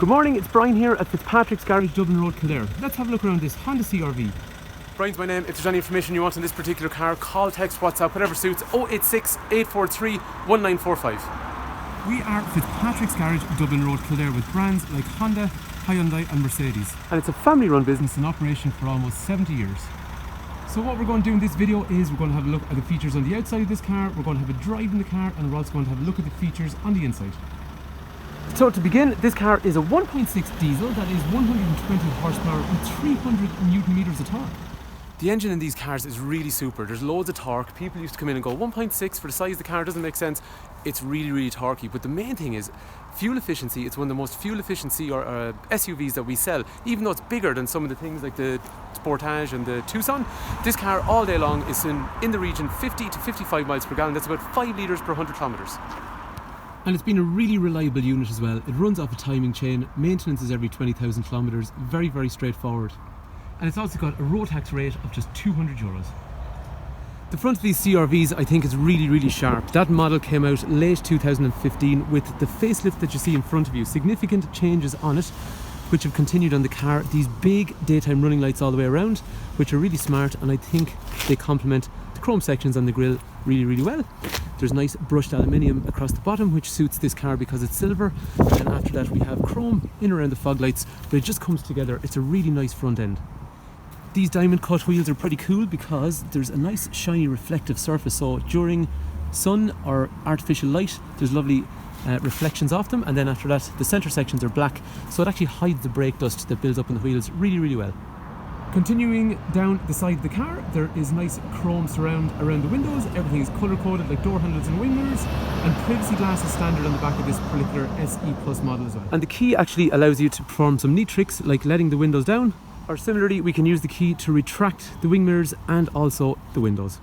Good morning, it's Brian here at Fitzpatrick's Garage, Dublin Road, Kildare. Let's have a look around this Honda CRV. Brian's my name. If there's any information you want on this particular car, call, text, WhatsApp, whatever suits, 086 843 1945. We are Fitzpatrick's Garage, Dublin Road, Kildare, with brands like Honda, Hyundai and Mercedes. And it's a family-run business in operation for almost 70 years. So what we're going to do in this video is we're going to have a look at the features on the outside of this car, we're going to have a drive in the car, and we're also going to have a look at the features on the inside. So to begin, this car is a 1.6 diesel that is 120 horsepower and 300 newton meters of torque. The engine in these cars is really super. There's loads of torque. People used to come in and go 1.6 for the size of the car doesn't make sense. It's really torquey. But the main thing is fuel efficiency. It's one of the most fuel efficiency SUVs that we sell. Even though it's bigger than some of the things like the Sportage and the Tucson, this car all day long is in the region 50 to 55 miles per gallon. That's about 5 litres per 100 kilometres. And it's been a really reliable unit as well. It runs off a timing chain, maintenance is every 20,000 kilometres, very straightforward. And it's also got a road tax rate of just €200. The front of these CRVs I think is really sharp. That model came out late 2015 with the facelift that you see in front of you. Significant changes on it, which have continued on the car. These big daytime running lights all the way around, which are really smart, and I think they complement the chrome sections on the grille really well. There's nice brushed aluminium across the bottom, which suits this car because it's silver. And then after that we have chrome in around the fog lights, but it just comes together. It's a really nice front end. These diamond cut wheels are pretty cool because there's a nice shiny reflective surface, so during sun or artificial light there's lovely reflections off them, and then after that the centre sections are black, so it actually hides the brake dust that builds up in the wheels really well. Continuing down the side of the car, there is nice chrome surround around the windows. Everything is colour coded like door handles and wing mirrors, and privacy glass is standard on the back of this particular SE Plus model as well. And the key actually allows you to perform some neat tricks like letting the windows down, or similarly we can use the key to retract the wing mirrors and also the windows.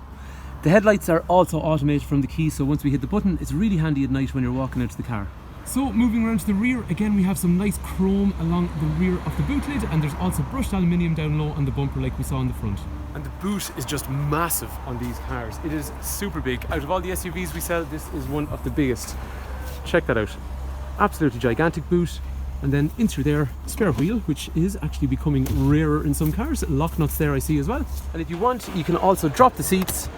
The headlights are also automated from the key, so once we hit the button it's really handy at night when you're walking out to the car. So moving around to the rear, again we have some nice chrome along the rear of the boot lid, and there's also brushed aluminium down low on the bumper like we saw in the front. And the boot is just massive on these cars. It is super big. Out of all the SUVs we sell, this is one of the biggest. Check that out. Absolutely gigantic boot. And then in through there, spare wheel, which is actually becoming rarer in some cars. Lock nuts there I see as well. And if you want, you can also drop the seats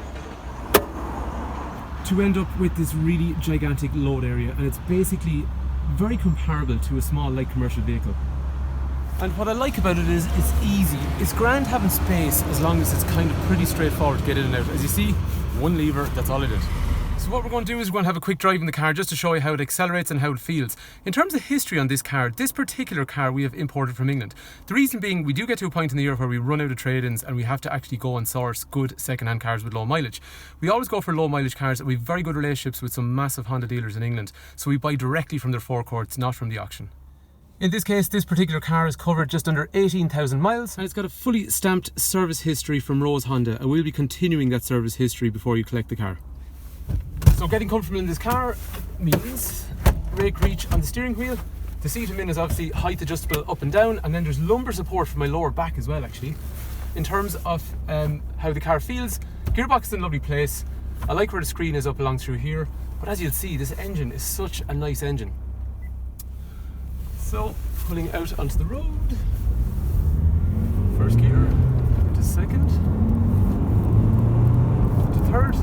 to end up with this really gigantic load area, and it's basically very comparable to a small light commercial vehicle. And what I like about it is it's easy. It's grand having space as long as it's kind of pretty straightforward to get in and out. As you see, one lever, that's all it is. So what we're going to do is we're going to have a quick drive in the car just to show you how it accelerates and how it feels. In terms of history on this particular car we have imported from England. The reason being, we do get to a point in the year where we run out of trade-ins and we have to actually go and source good second-hand cars with low mileage. We always go for low mileage cars, and we have very good relationships with some massive Honda dealers in England, so we buy directly from their forecourts, not from the auction. In this case, this particular car is covered just under 18,000 miles, and it's got a fully stamped service history from Rose Honda, and we'll be continuing that service history before you collect the car. So getting comfortable in this car means rake reach on the steering wheel. The seat I'm in is obviously height adjustable up and down, and then there's lumbar support for my lower back as well actually. In terms of how the car feels, gearbox is in a lovely place. I like where the screen is up along through here, but as you'll see, this engine is such a nice engine. So pulling out onto the road, first gear to second to third.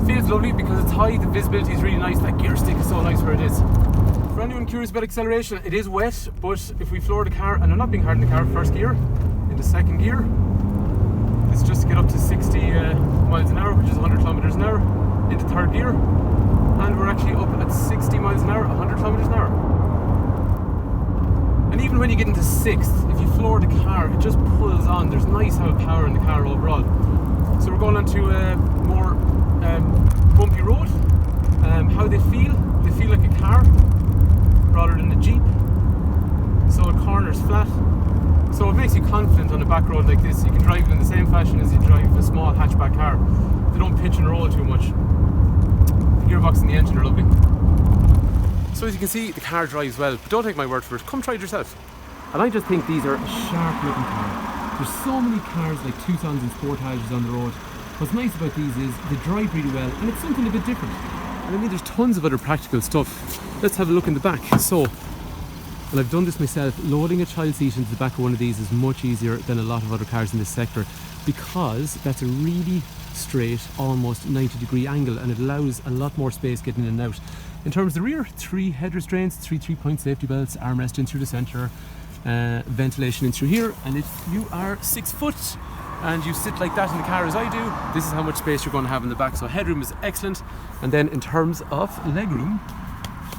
Feels lovely because it's high, the visibility is really nice, that gear stick is so nice where it is. For anyone curious about acceleration, it is wet, but if we floor the car, and I'm not being hard in the car, first gear, into second gear, it's just to get up to 60 miles an hour, which is 100 kilometers an hour, into third gear, and we're actually up at 60 miles an hour, 100 kilometers an hour. And even when you get into sixth, if you floor the car, it just pulls on. There's nice amount of power in the car overall. So we're going on to a more bumpy road. How they feel like a car rather than a Jeep. So it corners flat. So it makes you confident on a back road like this. You can drive it in the same fashion as you drive a small hatchback car. They don't pitch and roll too much. The gearbox and the engine are lovely. So as you can see, the car drives well, but don't take my word for it, come try it yourself. And I just think these are a sharp looking car. There's so many cars like Tucsons and Sportages on the road. What's nice about these is they drive really well, and it's something a bit different. And I mean, there's tons of other practical stuff. Let's have a look in the back. So And I've done this myself. Loading a child seat into the back of one of these is much easier than a lot of other cars in this sector, because that's a really straight, almost 90-degree angle, and it allows a lot more space getting in and out. In terms of the rear, 3 head restraints, 3 3-point safety belts, armrest in through the centre, ventilation in through here. And if you are 6 foot and you sit like that in the car as I do, this is how much space you're going to have in the back. So headroom is excellent. And then in terms of legroom,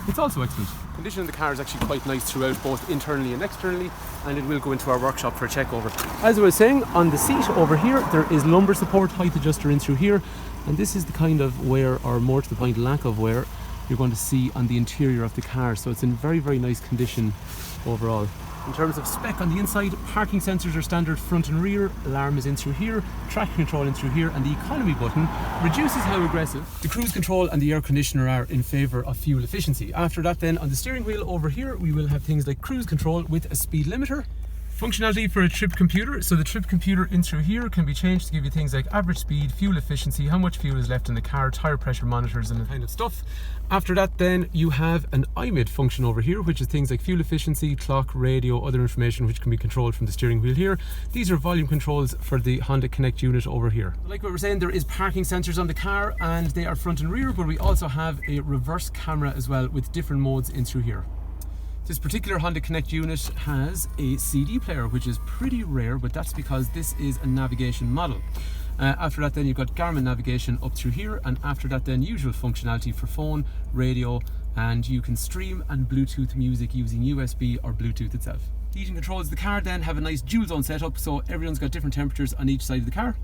it's also excellent. Condition of the car is actually quite nice throughout, both internally and externally, and it will go into our workshop for a check over. As I was saying, on the seat over here there is lumbar support, height adjuster in through here, and this is the kind of wear, or more to the point lack of wear, you're going to see on the interior of the car. So it's in very, very nice condition overall. In terms of spec on the inside, parking sensors are standard front and rear, alarm is in through here, traction control in through here, and the economy button reduces how aggressive. The cruise control and the air conditioner are in favour of fuel efficiency. After that then, on the steering wheel over here, we will have things like cruise control with a speed limiter. Functionality for a trip computer. So the trip computer in through here can be changed to give you things like average speed, fuel efficiency, how much fuel is left in the car, tyre pressure monitors and that kind of stuff. After that then you have an IMID function over here, which is things like fuel efficiency, clock, radio, other information which can be controlled from the steering wheel here. These are volume controls for the Honda Connect unit over here. Like what we're saying, there is parking sensors on the car and they are front and rear, but we also have a reverse camera as well with different modes in through here. This particular Honda Connect unit has a CD player, which is pretty rare, but that's because this is a navigation model. After that then you've got Garmin navigation up through here, and after that then usual functionality for phone, radio, and you can stream and Bluetooth music using USB or Bluetooth itself. The heating controls of the car then have a nice dual zone setup, so everyone's got different temperatures on each side of the car.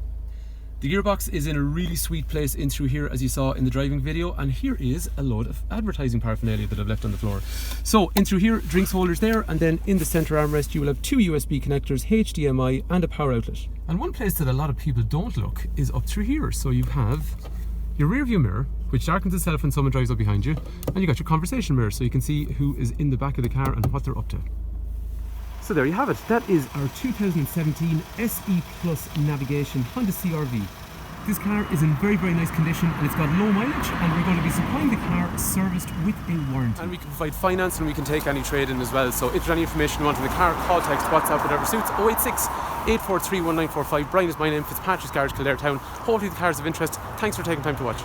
The gearbox is in a really sweet place in through here, as you saw in the driving video, and here is a load of advertising paraphernalia that I've left on the floor. So in through here, drinks holders there, and then in the centre armrest you will have 2 USB connectors, HDMI and a power outlet. And one place that a lot of people don't look is up through here. So you have your rear view mirror, which darkens itself when someone drives up behind you, and you got your conversation mirror, so you can see who is in the back of the car and what they're up to. So there you have it. That is our 2017 SE Plus navigation Honda CRV. This car is in very, very nice condition and it's got low mileage, and we're going to be supplying the car serviced with a warranty. And we can provide finance and we can take any trade-in as well. So if there's any information you want on the car, call, text, WhatsApp, whatever suits. 086 843 1945. Brian is my name, Fitzpatrick's Garage, Kildare Town. Hopefully the car's of interest. Thanks for taking time to watch.